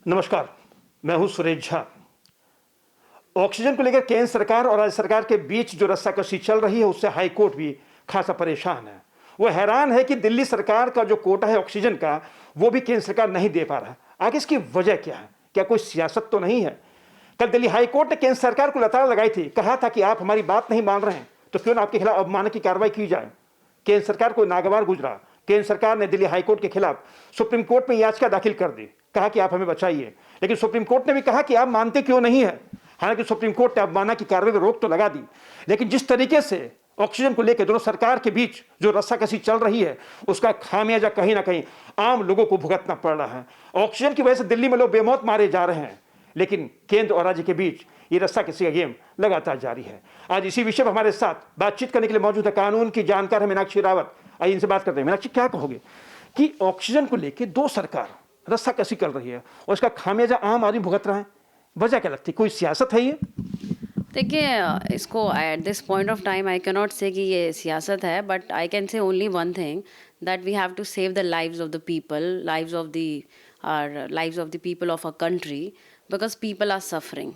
नमस्कार, मैं हूं सुरेश झा। ऑक्सीजन को लेकर केंद्र सरकार और राज्य सरकार के बीच जो रस्साकशी चल रही है उससे हाई कोर्ट भी खासा परेशान है। वो हैरान है कि दिल्ली सरकार का जो कोटा है ऑक्सीजन का वो भी केंद्र सरकार नहीं दे पा रहा। आगे इसकी वजह क्या है? क्या कोई सियासत तो नहीं है? कल दिल्ली हाई कोर्ट ने केंद्र सरकार को लताड़ लगाई थी, कहा था कि आप हमारी बात नहीं मान रहे हैं तो क्यों ना आपके खिलाफ अवमानना की कार्रवाई की जाए। केंद्र सरकार को नागवार गुजरा। केंद्र सरकार ने दिल्ली हाईकोर्ट के खिलाफ सुप्रीम कोर्ट में याचिका दाखिल कर दी, कहा कि आप हमें बचाइए। लेकिन सुप्रीम कोर्ट ने भी कहा कि आप मानते क्यों नहीं है। हालांकि सुप्रीम कोर्ट ने अवमानना की कार्रवाई पर रोक तो लगा दी, लेकिन जिस तरीके से ऑक्सीजन को लेकर दोनों सरकार के बीच जो रस्साकशी चल रही है उसका खामियाजा कहीं ना कहीं आम लोगों को भुगतना पड़ रहा है। ऑक्सीजन की वजह से दिल्ली में लोग बेमौत मारे जा रहे हैं, लेकिन केंद्र और राज्य के बीच ये रस्साकशी का गेम लगातार जारी है। आज इसी विषय पर हमारे साथ बातचीत करने के लिए मौजूद है कानून की जानकार है मीनाक्षी रावत। आइए इनसे बात करते हैं। मीनाक्षी, क्या कहोगे कि ऑक्सीजन को लेकर दो सरकार रस्साकशी कर रही है और इसका खामियाजा आम आदमी भुगत रहा है, वजह क्या लगती है? कोई सियासत है ये? देखिए, इसको at this point of time I can not say कि ये सियासत है, but I can say only one thing that we have to save the lives of the people, lives of the people of a country, because people are suffering.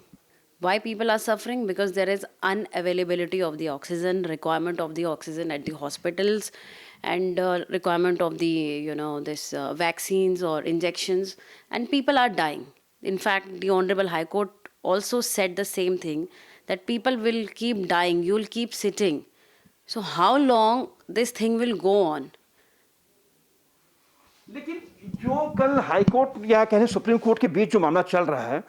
Why people are suffering? Because there is unavailability of the oxygen, requirement of the oxygen at the hospitals, and requirement of the vaccines or injections, and people are dying. In fact, the Honorable High Court also said the same thing, that people will keep dying, you will keep sitting. So how long this thing will go on? लेकिन जो कल high court या कहें supreme court के बीच जो मामला चल रहा है,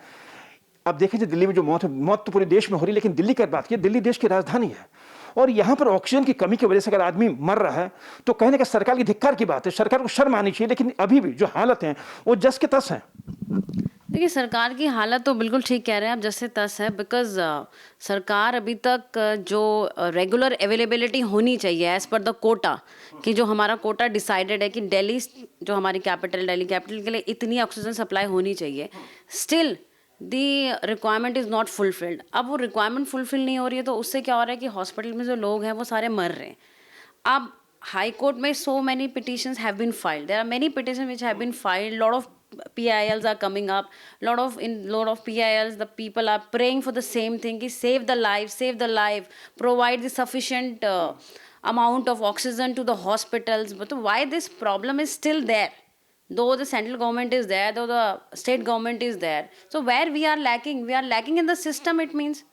अब देखें जो दिल्ली में जो मौत है, मौत तो पूरे देश में हो रही है, लेकिन दिल्ली की बात की, दिल्ली देश की राजधानी है और यहाँ पर ऑक्सीजन की कमी की वजह से अगर आदमी मर रहा है तो कहने का सरकार की धिक्कार की बात है। सरकार को शर्म आनी चाहिए, लेकिन अभी भी जो हालत है वो जस के तस है। देखिए, सरकार की हालत तो बिल्कुल ठीक कह रहे हैं आप, जैसे तस है, बिकॉज सरकार अभी तक जो रेगुलर अवेलेबिलिटी होनी चाहिए एज पर द कोटा, कि जो हमारा कोटा डिसाइडेड है कि दिल्ली जो हमारी दिल्ली कैपिटल के लिए इतनी ऑक्सीजन सप्लाई होनी चाहिए, still the requirement is not fulfilled. अब वो रिक्वायरमेंट फुलफिल नहीं हो रही है तो उससे क्या हो रहा है कि हॉस्पिटल में जो लोग हैं वो सारे मर रहे हैं। अब हाई कोर्ट में so many petitions have been filed. There are many petitions which have been filed. Lot of PILs are coming up. Lot of PILs, the people are praying for the same thing: ki save the life, provide the sufficient amount of oxygen to the hospitals. But why this problem is still there? Though the central government is there, though the state government is there. So where we are lacking in the system. It means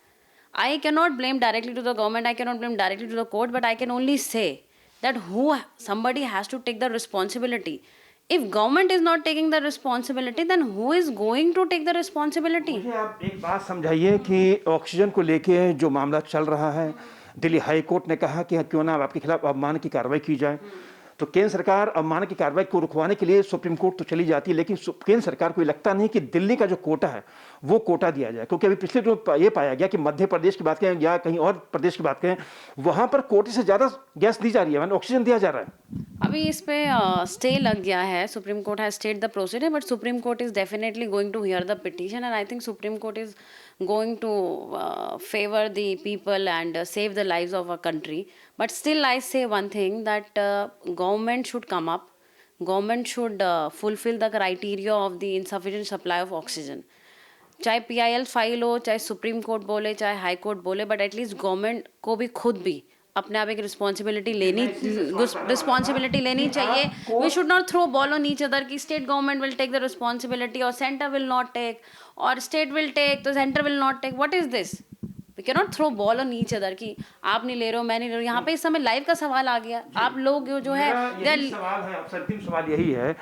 I cannot blame directly to the government. I cannot blame directly to the court. But I can only say that somebody has to take the responsibility. If government is not taking the responsibility, then who is going to take the responsibility? मुझे आप एक बात समझाइए कि oxygen को लेके जो मामला चल रहा है, दिल्ली हाई कोर्ट ने कहा कि क्यों ना आपके खिलाफ अवमानना की कार्रवाई की जाए, तो केंद्र सरकार अवमानना की कार्रवाई को रुकवाने के लिए सुप्रीम कोर्ट तो चली जाती है, लेकिन केंद्र सरकार को ये लगता नहीं कि दिल्ली का जो कोटा है वो कोटा दिया जाए। क्योंकि अभी पिछले जो ये पाया गया कि मध्य प्रदेश की बात करें या कहीं और प्रदेश की बात करें, वहाँ पर कोटे से ज़्यादा गैस दी जा रही है, मतलब ऑक्सीजन दिया जा रहा है। अभी इस पे स्टे लग गया है। Supreme court has stayed the procedure, but supreme court is definitely going to hear the petition, and I think supreme court is going to favor the people and save the lives of our country. But still I say one thing, that government should come up. Government should fulfill the criteria of the insufficient supply of oxygen. चाहे PIL file हो, चाहे supreme court बोले, चाहे high court बोले, but at least government को भी खुद भी अपने आप एक रिस्पॉन्सिबिलिटी लेनी चाहिए। We should not throw ball on each other कि state government will take the responsibility और सेंटर विल नॉट टेक, और स्टेट विल टेक तो centre will not take. What is this? We can not throw ball on each other कि आप नहीं ले रहे हो, मैं नहीं ले रहा हूँ। यहाँ पे इस समय लाइव का सवाल आ गया। आप लोग जो है अंतिम सवाल यही है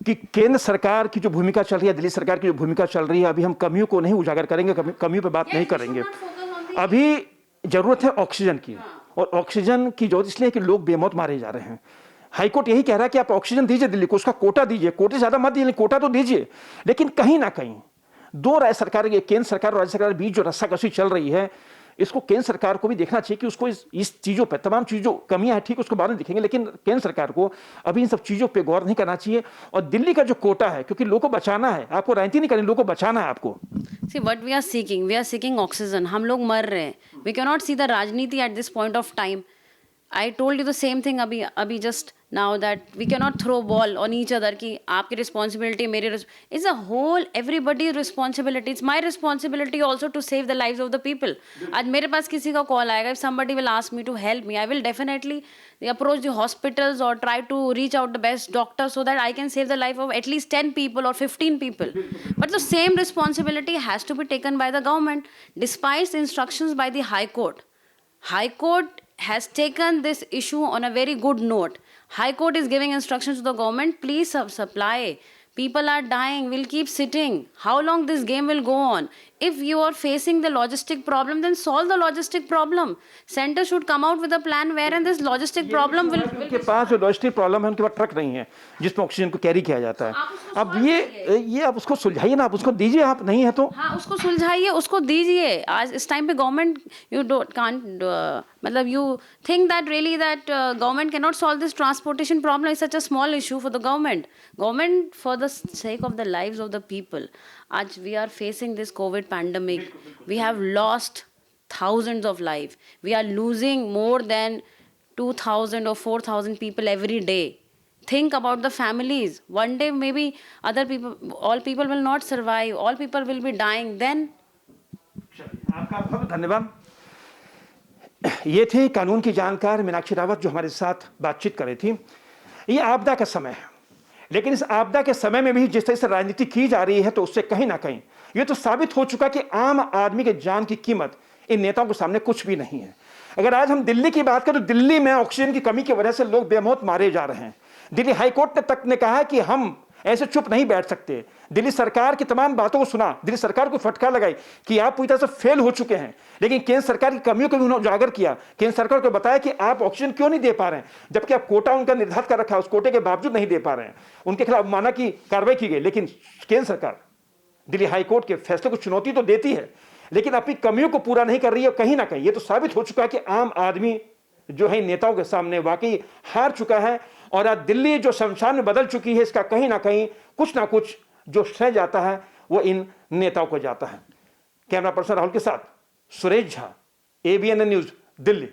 कि केंद्र सरकार की जो भूमिका चल रही है, दिल्ली सरकार की जो भूमिका चल रही है, अभी हम कमियों को नहीं उजागर करेंगे, कमियों पर बात नहीं करेंगे। अभी जरूरत है ऑक्सीजन की, और ऑक्सीजन की जरूरत इसलिए कि लोग बेमौत मारे जा रहे हैं। हाईकोर्ट यही कह रहा है कि आप ऑक्सीजन दीजिए दिल्ली को, उसका कोटा दीजिए, कोटे ज्यादा मत दीजिए, कोटा तो दीजिए। लेकिन कहीं ना कहीं दो राज्य सरकार, केंद्र सरकार और राज्य सरकार के बीच जो रस्साकशी चल रही है, इसको केंद्र सरकार को भी देखना चाहिए कि उसको इस चीजों पे, तमाम चीजों कमियां हैं ठीक, उसको बाद में दिखेंगे, लेकिन केंद्र सरकार को अभी इन सब चीजों पे गौर नहीं करना चाहिए। और दिल्ली का जो कोटा है, क्योंकि लोगों को बचाना है, आपको राजनीति नहीं करनी, लोगों को बचाना है आपको। See what we are seeking oxygen. हम लोग मर रहे हैं। We cannot see the राजनीति at this point of time. I told you the same thing अभी just now that we cannot throw ball on each other कि आपकी responsibility मेरी it's a whole everybody responsibility. It's my responsibility also to save the lives of the people. आज मेरे पास किसी का call आएगा, if somebody will ask me to help me, I will definitely approach the hospitals or try to reach out the best doctor so that I can save the life of at least 10 people or 15 people. But the same responsibility has to be taken by the government despite the instructions by the High Court. High Court has taken this issue on a very good note. High Court is giving instructions to the government, please supply. People are dying, we'll keep sitting. How long this game will go on? If you are facing the logistic problem, then solve the logistic problem. Center should come out with a plan wherein this logistic problem will उनके पास जो logistic problem है, उनके पास truck नहीं है जिसमें oxygen को carry किया जाता है। अब ये आप उसको सुलझाइए ना, आप उसको दीजिए, आप नहीं है तो हाँ उसको सुलझाइए, उसको दीजिए। आज इस टाइम पे गवर्नमेंट यू डोंट कांट मतलब you think that really that government can not solve this transportation problem is such a small issue for the government for the sake of the lives of the people. आज we are facing this COVID pandemic. We have lost thousands of lives. We are losing more than 2,000 or 4,000 people every day. Think about the families. One day maybe other people, all people will not survive. All people will be dying. Then आपका बहुत धन्यवाद। ये थी कानून की जानकार मीनाक्षी रावत जो हमारे साथ बातचीत कर रही थी। ये आपदा का समय है, लेकिन इस आपदा के समय में भी जिस तरह से राजनीति की जा रही है तो उससे कहीं ना कहीं ये तो साबित हो चुका कि आम आदमी के जान की कीमत इन नेताओं के सामने कुछ भी नहीं है। अगर आज हम दिल्ली की बात करें तो दिल्ली में ऑक्सीजन की कमी की वजह से लोग बेमौत मारे जा रहे हैं। दिल्ली हाईकोर्ट ने कहा कि हम ऐसे चुप नहीं बैठ सकते। दिल्ली सरकार की तमाम बातों को सुना, दिल्ली सरकार को फटकार लगाई कि आप पूरी तरह से फेल हो चुके हैं, लेकिन केंद्र सरकार की कमियों को भी उन्होंने उजागर किया। केंद्र सरकार को बताया कि आप ऑक्सीजन क्यों नहीं दे पा रहे हैं, जबकि आप कोटा उनका निर्धारित कर रखा है, उस कोटे के बावजूद नहीं दे पा रहे हैं। उनके खिलाफ माना की कार्रवाई की गई, लेकिन केंद्र सरकार दिल्ली हाईकोर्ट के फैसले को चुनौती तो देती है, लेकिन अपनी कमियों को पूरा नहीं कर रही है। कहीं ना कहीं ये तो साबित हो चुका है कि आम आदमी जो है नेताओं के सामने वाकई हार चुका है, और आज दिल्ली जो शमशान में बदल चुकी है, इसका कहीं ना कहीं कुछ ना कुछ जो श्रेय जाता है वो इन नेताओं को जाता है। कैमरा पर्सन राहुल के साथ सुरेश झा, ABN न्यूज, दिल्ली।